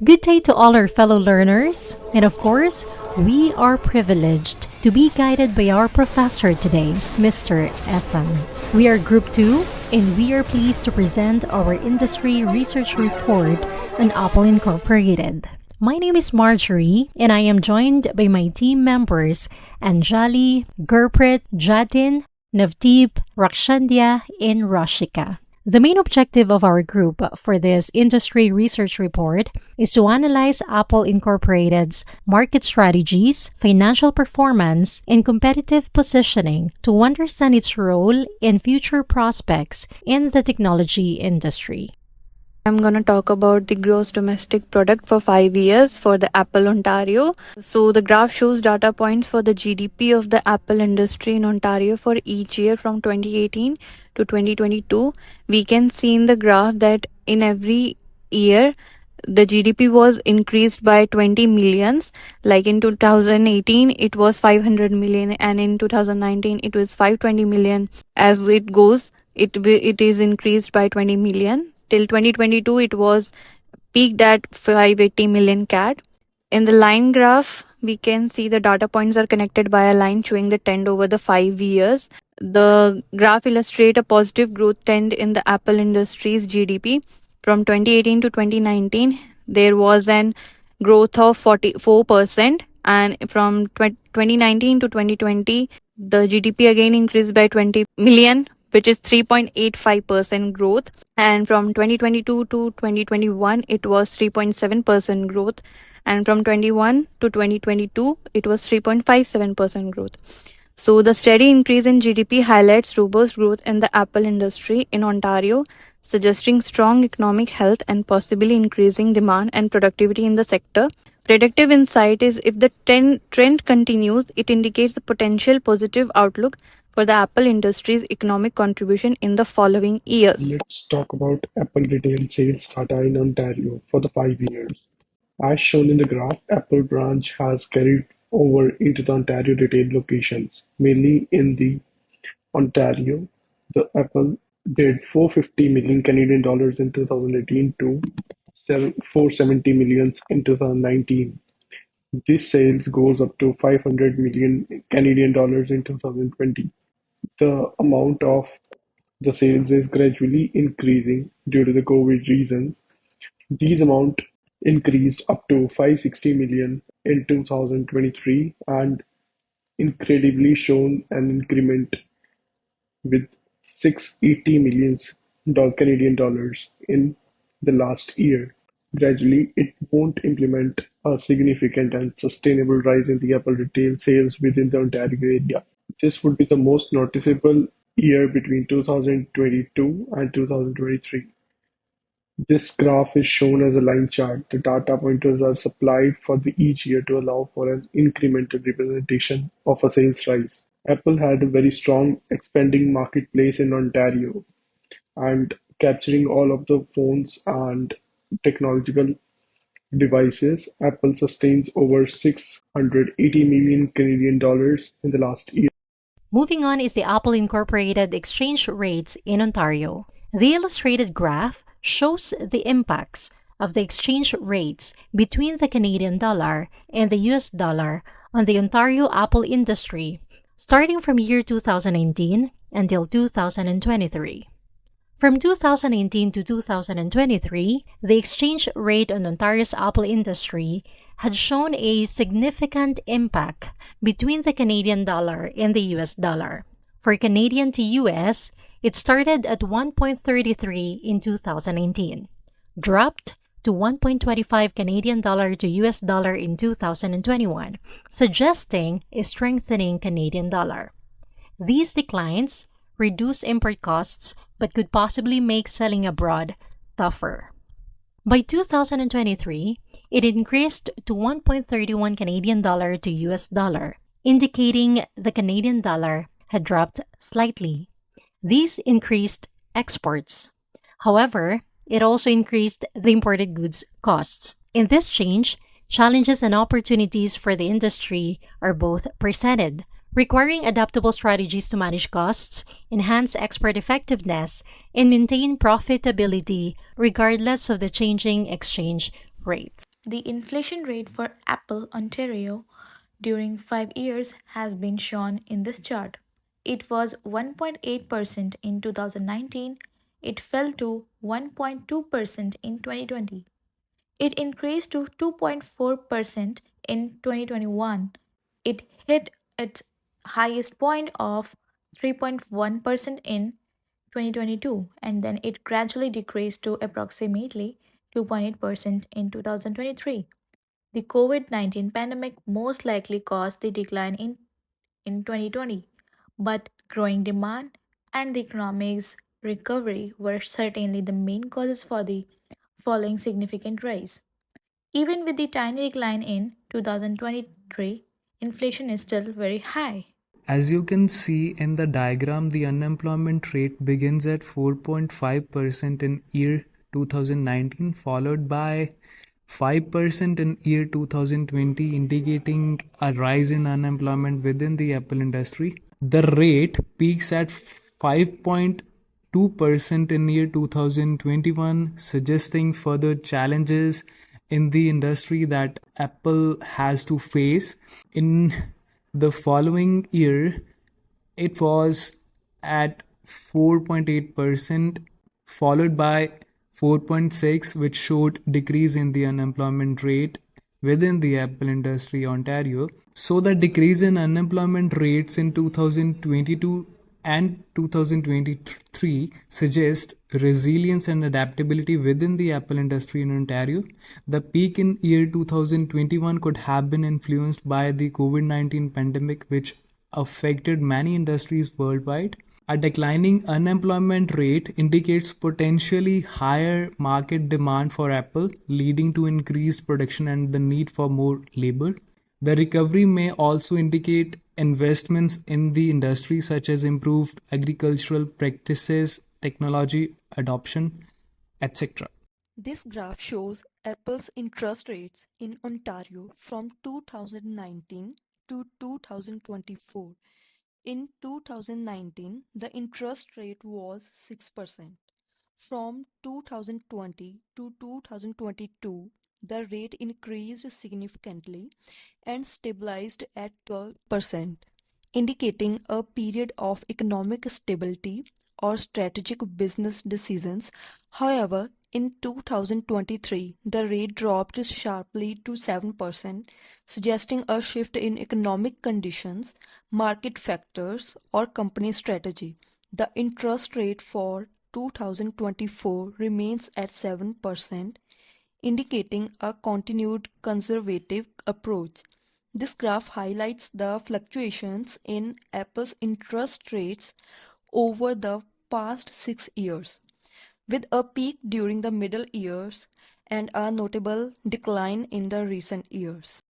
Good day to all our fellow learners, and of course, we are privileged to be guided by our professor today, Mr. Esan. We are Group 2, and we are pleased to present our industry research report on Apple Incorporated. My name is Marjorie, and I am joined by my team members Anjali, Gurpreet, Jatin, Navdeep, Rakshandya, and Rashika. The main objective of our group for this industry research report is to analyze Apple Incorporated's market strategies, financial performance, and competitive positioning to understand its role and future prospects in the technology industry. I'm going to talk about the gross domestic product for 5 years for the Apple Ontario. So the graph shows data points for the GDP of the Apple industry in Ontario for each year from 2018 to 2022. We can see in the graph that in every year the GDP was increased by 20 millions. Like in 2018 it was 500 million, and in 2019 it was 520 million. As it goes, it is increased by 20 million. Till 2022, it was peaked at 580 million CAD. In the line graph, we can see the data points are connected by a line showing the trend over the 5 years. The graph illustrates a positive growth trend in the Apple industry's GDP. From 2018 to 2019, there was an growth of 44%, and from 2019 to 2020, the GDP again increased by 20 million, which is 3.85% growth. And from 2022 to 2021, it was 3.7% growth. And from 21 to 2022, it was 3.57% growth. So the steady increase in GDP highlights robust growth in the Apple industry in Ontario, suggesting strong economic health and possibly increasing demand and productivity in the sector. Predictive insight is if the trend continues, it indicates a potential positive outlook for the Apple industry's economic contribution in the following years. Let's talk about Apple retail sales data in Ontario for the 5 years. As shown in the graph, Apple branch has carried over into the Ontario retail locations, mainly in the Ontario. The Apple did 450 million Canadian dollars in 2018 to 470 million in 2019. This sales goes up to 500 million Canadian dollars in 2020. The amount of the sales is gradually increasing due to the COVID reasons. These amount increased up to 560 million in 2023 and incredibly shown an increment with 680 million Canadian dollars in the last year. Gradually, it won't implement a significant and sustainable rise in the Apple retail sales within the Ontario area. This would be the most noticeable year between 2022 and 2023. This graph is shown as a line chart. The data pointers are supplied for each year to allow for an incremental representation of a sales rise. Apple had a very strong expanding marketplace in Ontario and capturing all of the phones and technological devices. Apple sustains over 680 million Canadian dollars in the last year. Moving on is the Apple Incorporated exchange rates in Ontario. The illustrated graph shows the impacts of the exchange rates between the Canadian dollar and the US dollar on the Ontario Apple industry, starting from year 2019 until 2023. From 2018 to 2023, the exchange rate on Ontario's Apple industry had shown a significant impact between the Canadian dollar and the US dollar. For Canadian to US, it started at 1.33 in 2018, dropped to 1.25 Canadian dollar to US dollar in 2021, suggesting a strengthening Canadian dollar. These declines reduce import costs but could possibly make selling abroad tougher. By 2023, it increased to 1.31 Canadian dollar to US dollar, indicating the Canadian dollar had dropped slightly. These increased exports. However, it also increased the imported goods costs. In this change, challenges and opportunities for the industry are both presented, requiring adaptable strategies to manage costs, enhance export effectiveness, and maintain profitability regardless of the changing exchange rates. The inflation rate for Apple Ontario during 5 years has been shown in this chart. It was 1.8% in 2019, it fell to 1.2% in 2020. It increased to 2.4% in 2021. It hit its highest point of 3.1% in 2022, and then it gradually decreased to approximately 2.8% in 2023. The COVID 19 pandemic most likely caused the decline in 2020, but growing demand and the economic's recovery were certainly the main causes for the following significant rise. Even with the tiny decline in 2023, inflation is still very high. As you can see in the diagram, the unemployment rate begins at 4.5% in year 2019, followed by 5% in year 2020, indicating a rise in unemployment within the Apple industry. The rate peaks at 5.2% in year 2021, suggesting further challenges in the industry that Apple has to face. In the following year, it was at 4.8%, followed by 4.6, which showed decrease in the unemployment rate within the Apple industry, Ontario. So the decrease in unemployment rates in 2022 and 2023 suggest resilience and adaptability within the Apple industry in Ontario. The peak in year 2021 could have been influenced by the COVID-19 pandemic, which affected many industries worldwide. A declining unemployment rate indicates potentially higher market demand for Apple, leading to increased production and the need for more labor. The recovery may also indicate investments in the industry, such as improved agricultural practices, technology adoption, etc. This graph shows Apple's interest rates in Ontario from 2019 to 2024. In 2019, the interest rate was 6%. From 2020 to 2022, the rate increased significantly and stabilized at 12%, indicating a period of economic stability or strategic business decisions. However, in 2023, the rate dropped sharply to 7%, suggesting a shift in economic conditions, market factors, or company strategy. The interest rate for 2024 remains at 7%, indicating a continued conservative approach. This graph highlights the fluctuations in Apple's interest rates over the past 6 years, with a peak during the middle years and a notable decline in the recent years.